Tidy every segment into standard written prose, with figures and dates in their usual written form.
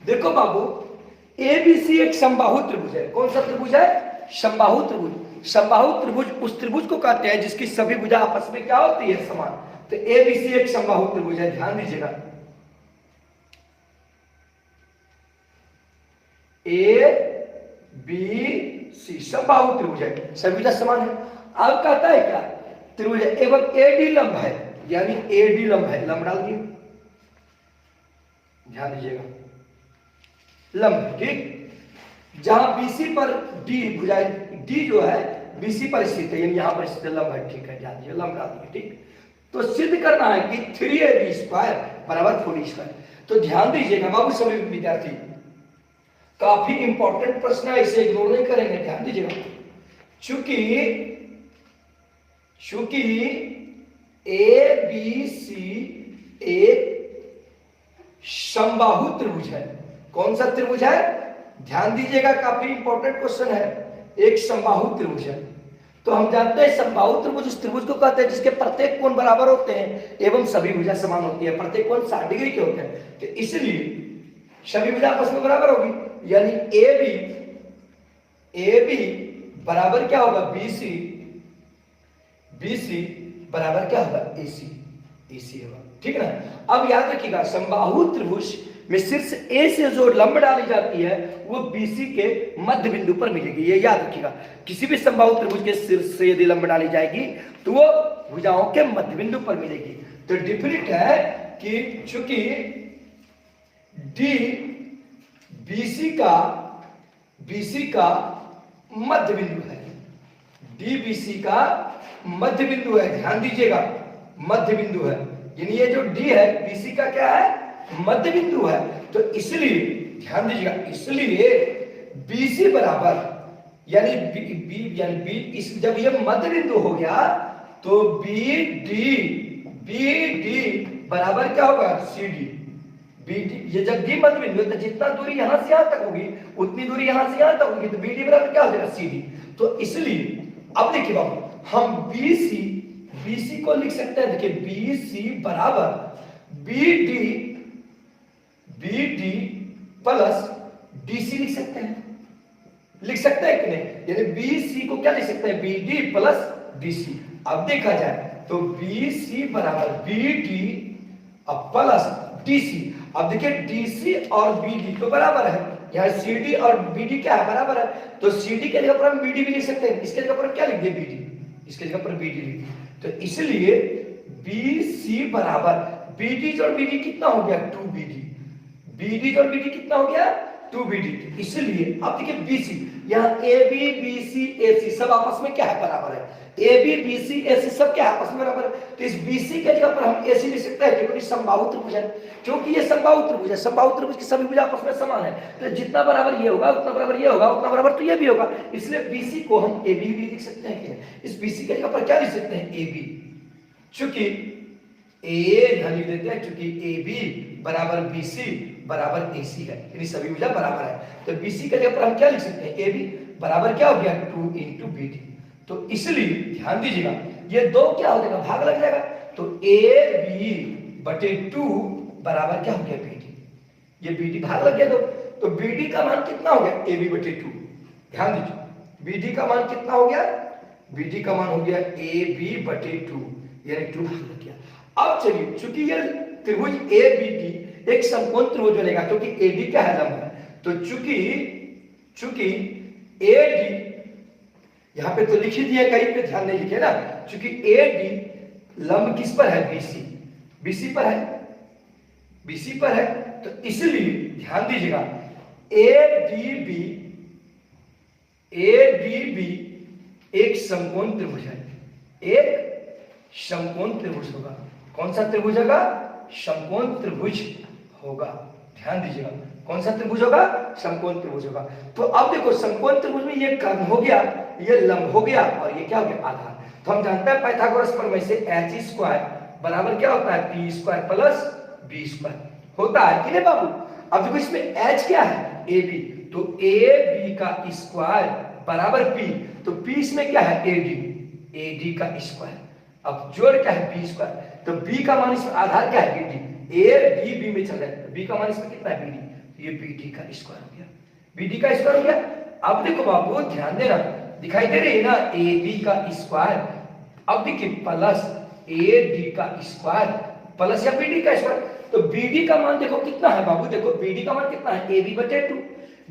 देखो बाबू, एबीसी एक समबाहु त्रिभुज है। कौन सा त्रिभुज है? समबाहु त्रिभुज। समबाहु त्रिभुज उस त्रिभुज को कहते हैं जिसकी सभी भुजा आपस में क्या होती है? समान। तो एबीसी एक समबाहु त्रिभुज है, ध्यान दीजिएगा। ए बी सी समबाहु त्रिभुज है, सभी भुजा समान है। अब कहता है क्या? त्रिभुज एवं एडी लंब है, यानी एडी लंब है। लंब डाल दिए, ध्यान दीजिएगा, लंब, ठीक। जहां बीसी पर डी भुजाएं, डी जो है बीसी पर स्थित है, यानी यहां पर स्थित लंब है, ठीक है, ध्यान दीजिए, लंब डाल दिए, ठीक। तो सिद्ध करना है कि 3ab स्क्वायर बराबर 4d स्क्वायर। तो ध्यान दीजिएगा बाबू सभी विद्यार्थी, काफी इंपॉर्टेंट प्रश्न है, इसे इग्नोर नहीं करेंगे, ध्यान दीजिएगा। चूंकि ए बी सी एक समबाहु त्रिभुज है। कौन सा त्रिभुज है? ध्यान दीजिएगा, काफी इंपॉर्टेंट क्वेश्चन है। एक समबाहु त्रिभुज है। तो हम जानते हैं समबाहु त्रिभुज उस त्रिभुज को कहते हैं जिसके प्रत्येक कोण बराबर होते हैं एवं सभी भुजा समान होती है। प्रत्येक कोण 60 डिग्री के होते हैं, तो इसलिए सभी भुजा आपस में बराबर होगी, यानी ए बी बराबर क्या होगा? बीसी, बीसी बराबर क्या होगा? एसी, एसी होगा, ठीक है ना। अब याद रखिएगा, समबाहु त्रिभुज में शीर्ष ए से जो लंब डाली जाती है वो बीसी के मध्य बिंदु पर मिलेगी, ये याद रखिएगा। किसी भी समबाहु त्रिभुज के शीर्ष से यदि लंब डाली जाएगी तो वो भुजाओं के मध्य बिंदु पर मिलेगी। तो डिफिनिट है कि चूंकि डी बीसी का मध्य बिंदु है, डी बीसी का मध्य बिंदु है, ध्यान दीजिएगा, मध्य बिंदु है, यानी ये जो डी है बीसी का क्या है? मध्य बिंदु है। तो इसलिए ध्यान दीजिएगा, इसलिए बीसी बराबर यानी बी इस जब ये मध्य बिंदु हो गया तो बी डी बराबर क्या होगा? C D. बी डी, ये जब डी मध्य बिंदु है तो जितना दूरी यहां से यहां तक होगी उतनी दूरी यहां से यहां तक होगी, तो बी डी बराबर क्या हो जाएगा? C D. तो इसलिए अब देखिए बाबू, हम बीसी को लिख सकते हैं, देखिए बीसी बराबर बी डी प्लस डीसी लिख सकते हैं, लिख सकते हैं कि नहीं? यानी बीसी को क्या लिख सकते हैं? B D plus DC. अब देखा जाए तो बीसी बराबर बी डी प्लस डीसी। अब देखिए डीसी और बीडी तो बराबर है, यहाँ सीडी और बीडी क्या है? बराबर है। तो सीडी के जगह पर हम बीडी भी लिख सकते हैं, इसके जगह पर क्या लिख दिए? बीडी, इसके जगह पर बीडी लिख दिए। तो इसलिए बीसी बराबर बीडी और बीडी कितना हो गया? 2BD। बीडी और बीडी कितना हो गया? 2BD। इसलिए अब देखिए बीसी, यहाँ AB BC AC सब आपस में क्या है? बराबर है। AB BC AC सब क्या है? आपस में बराबर है। तो इस BC के जगह पर हम AC लिख सकते हैं क्योंकि समबाहु त्रिभुज है, क्योंकि ये समबाहु त्रिभुज है। समबाहु त्रिभुज की सभी भुजा आपस में समान है, तो जितना बराबर ये होगा उतना बराबर ये होगा, उतना बराबर तो ये भी होगा। इसलिए BC को हम AB भी लिख सकते हैं। इस BC के जगह पर क्या लिख सकते हैं? AB। चूंकि ए ध्यान देते हैं, चूंकि AB बराबर BC बराबर AC है, यानी सभी भुजा बराबर है। तो BC के जगह पर हम क्या लिख सकते हैं? AB बराबर क्या हो गया? 2 into BD। तो इसलिए ध्यान दीजिएगा, ये दो क्या हो जाएगा? भाग लग जाएगा। तो AB बटे 2 बराबर क्या हो गया? BD। ये BD भाग लग गया तो BD का मान कितना हो गया? AB बटे 2। ध्यान दीजिए, BD का मान कितना हो गया? BD का मान हो गया AB बटे 2, यानी 2 भाग लग गया। अब चलिए, चूंकि ये त्रिभुज ABD एक समकोण त्रिभुज बनेगा क्योंकि AD क्या है? लंब है। तो चूंकि AD यहां पे तो लिख ही दिया, कहीं पे ध्यान नहीं लिखे ना। चूंकि AD लंब किस पर है? BC पर है, BC पर है। तो इसलिए ध्यान दीजिएगा, ADB एक समकोण त्रिभुज है, एक समकोण त्रिभुज होगा। कौन सा त्रिभुज होगा? समकोण त्रिभुज होगा। ध्यान दीजिएगा, कौन सा त्रिभुज होगा? समकोण त्रिभुज होगा। तो अब देखो, समकोण त्रिभुज में ये कर्ण हो गया, ये लंब हो गया और ये क्या हो गया? आधार। तो हम जानते हैं पाइथागोरस प्रमेय से h स्क्वायर बराबर क्या होता है? p square plus b square होता है कि नहीं बाबू? अब देखो, इसमें h क्या है? AB। तो AB का स्क्वायर बराबर p, तो p इसमें क्या है? AD का स्क्वायर। अब जोड़ क्या है? b square. तो b का मान इसमें आधार क्या है? BD। A D B में चल रहा है, b का मान इसमें कितना है? BD। ये बी डी का स्क्वायर हो गया, बी डी का स्क्वायर हो गया। अब देखो बाबू ध्यान देना, दिखाई दे रही है ना ए बी का स्क्वायर, अब देखिए प्लस ए डी का स्क्वायर प्लस या बी डी का स्क्वायर। तो बी डी का मान देखो कितना है बाबू, देखो बी डी का मान कितना है ए बी बटे 2,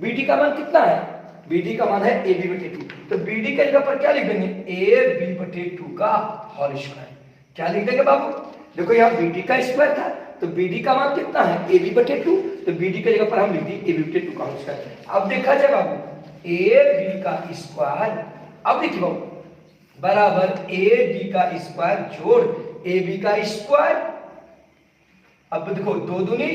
बी डी का मान कितना है, बी डी का मान है ए बी बटे 2। तो बी डी के जगह पर क्या लिख देंगे ए बी बटे 2 का होल स्क्वायर। क्या लिख देंगे बाबू, देखो यहाँ बी डी का स्क्वायर था तो बी डी का मान कितना है ए बी बटे 2, तो बी डी के जगह पर हम लिख दिए ए बी बटे 2 का होल स्क्वायर। अब देखा जाए बाबू ए बी का स्क्वायर, अब देखिए बाबू बराबर ए डी का स्क्वायर जोड़ ए बी का स्क्वायर। अब देखो 2 दूनी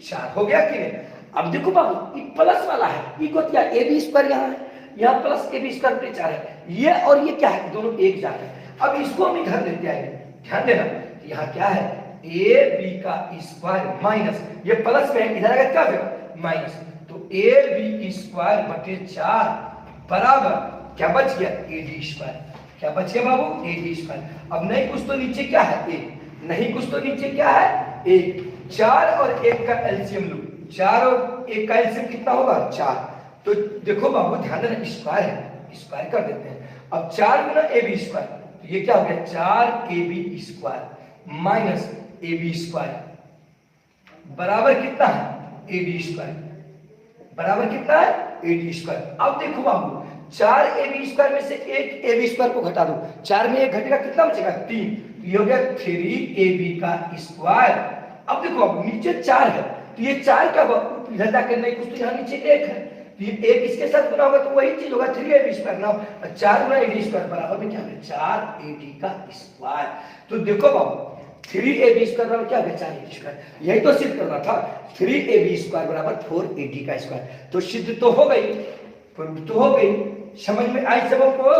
4 हो गया कि नहीं। अब देखो बाबू ये प्लस वाला है, ये को क्या ए बी स्क्वायर यहाँ है, यहाँ प्लस ए बी स्क्वायर बटे 4 है, ये और ये क्या है दोनों एक जात है। अब इसको हम इधर लेते आएंगे, ध्यान देना यहाँ क्या है ए बी का स्क्वायर माइनस ये प्लस में है, इधर अगर क्या होगा माइनस, तो ए बी स्क्वायर बटे 4 बराबर क्या बच गया ए डी स्क्वायर। क्या बच गया बाबू ए डी स्क्वायर। अब नहीं कुछ तो नीचे क्या है एक, नहीं कुछ तो नीचे क्या है एक, 4 और 1 का एलसीएम लो, 4 और 1 का एलसीएम कितना होगा 4। तो देखो बाबू ध्यान देना स्क्वायर है, स्क्वायर कर देते हैं। अब 4 गुना ए बी स्क्वायर, तो ये क्या हो गया 4 A B square minus A B square बराबर कितना है ए डी स्क्वायर, बराबर कितना है ए डी स्क्वायर। अब देखो बाबू 4 ए बी स्क्वायर में से 1 ए बी स्क्वायर को घटा दो, 4 में 1 घटेगा कितना बचेगा 3, तो ये हो गया 3 ए बी का स्क्वायर। अब देखो अब नीचे 4 है तो ये 4 का इधर जाकर नहीं कुछ तो यहाँ नीचे 1 है, तो ये 1 इसके साथ गुना होगा तो वही चीज होगा 3 ए बी स्क्वायर ना, 4 गुना ए डी स्क्वायर बराबर में क्या है 4 ए डी का स्क्वायर। तो देखो बाबू 3 ए बी स्क्वायर बराबर क्या है 4 ए डी स्क्वायर, यही तो सिद्ध करना था 3 ए बी स्क्वायर बराबर 4 ए डी का स्क्वायर। तो सिद्ध तो हो गई, तो हो गई, समझ में आई सबको।